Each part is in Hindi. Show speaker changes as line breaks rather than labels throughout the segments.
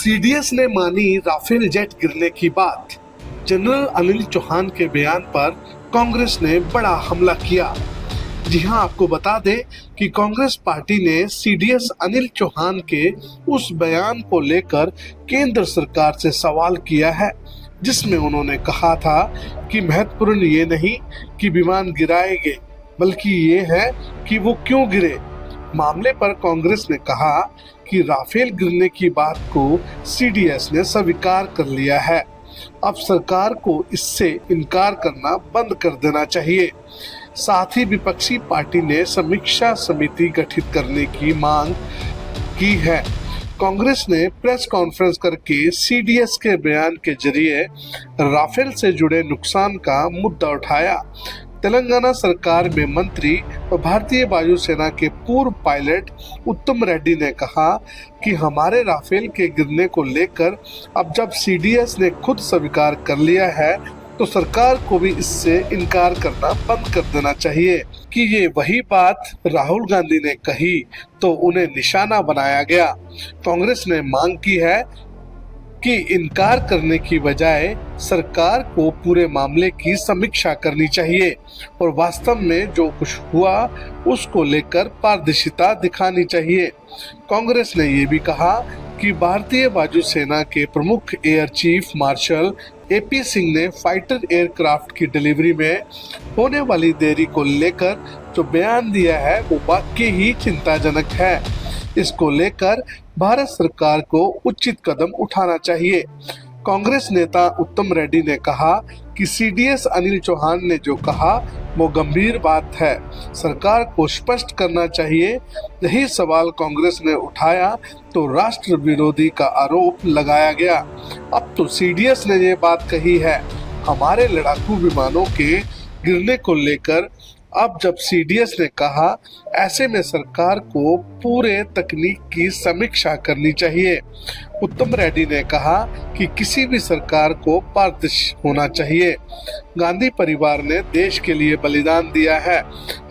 सीडीएस ने मानी राफेल जेट गिरने की बात। जनरल अनिल चौहान के बयान पर कांग्रेस ने बड़ा हमला किया। जी हां, आपको बता दें कि कांग्रेस पार्टी ने सीडीएस अनिल चौहान के उस बयान को लेकर केंद्र सरकार से सवाल किया है, जिसमें उन्होंने कहा था कि महत्वपूर्ण ये नहीं कि विमान गिराएंगे, बल्कि ये है कि वो क्यों गिरे। मामले पर कांग्रेस ने कहा कि राफेल गिरने की बात को सीडीएस ने स्वीकार कर लिया है। अब सरकार को इससे इनकार करना बंद कर देना चाहिए। साथ ही विपक्षी पार्टी ने समीक्षा समिति गठित करने की मांग की है। कांग्रेस ने प्रेस कॉन्फ्रेंस करके सीडीएस के बयान के जरिए राफेल से जुड़े नुकसान का मुद्दा उठाया। तेलंगाना सरकार में मंत्री और भारतीय वायुसेना के पूर्व पायलट उत्तम रेड्डी ने कहा कि हमारे राफेल के गिरने को लेकर अब जब सीडीएस ने खुद स्वीकार कर लिया है तो सरकार को भी इससे इनकार करना बंद कर देना चाहिए। कि ये वही बात राहुल गांधी ने कही तो उन्हें निशाना बनाया गया। कांग्रेस ने मांग की है कि इनकार करने की बजाय सरकार को पूरे मामले की समीक्षा करनी चाहिए और वास्तव में जो कुछ हुआ उसको लेकर पारदर्शिता दिखानी चाहिए। कांग्रेस ने ये भी कहा कि भारतीय वायुसेना के प्रमुख air chief marshal AP Singh ने फाइटर एयरक्राफ्ट की डिलीवरी में होने वाली देरी को लेकर जो बयान दिया है वो वाकई ही चिंताजनक है। इसको लेकर भारत सरकार को उचित कदम उठाना चाहिए। कांग्रेस नेता उत्तम रेड्डी ने कहा कि सीडीएस अनिल चौहान ने जो कहा वो गंभीर बात है, सरकार को स्पष्ट करना चाहिए। यही सवाल कांग्रेस ने उठाया तो राष्ट्र विरोधी का आरोप लगाया गया। अब तो सीडीएस ने ये बात कही है हमारे लड़ाकू विमानों के गिरने को लेकर। अब जब सीडीएस ने कहा, ऐसे में सरकार को पूरे तकनीक की समीक्षा करनी चाहिए। उत्तम रेड्डी ने कहा कि किसी भी सरकार को पारदर्शी होना चाहिए। गांधी परिवार ने देश के लिए बलिदान दिया है।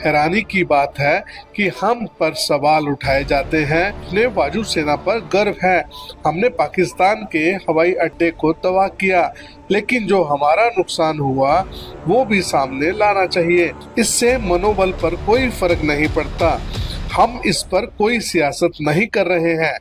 हैरानी की बात है कि हम पर सवाल उठाए जाते हैं। अपने वायुसेना पर गर्व है, हमने पाकिस्तान के हवाई अड्डे को तबाह किया, लेकिन जो हमारा नुकसान हुआ वो भी सामने लाना चाहिए। इससे मनोबल पर कोई फर्क नहीं पड़ता। हम इस पर कोई सियासत नहीं कर रहे हैं।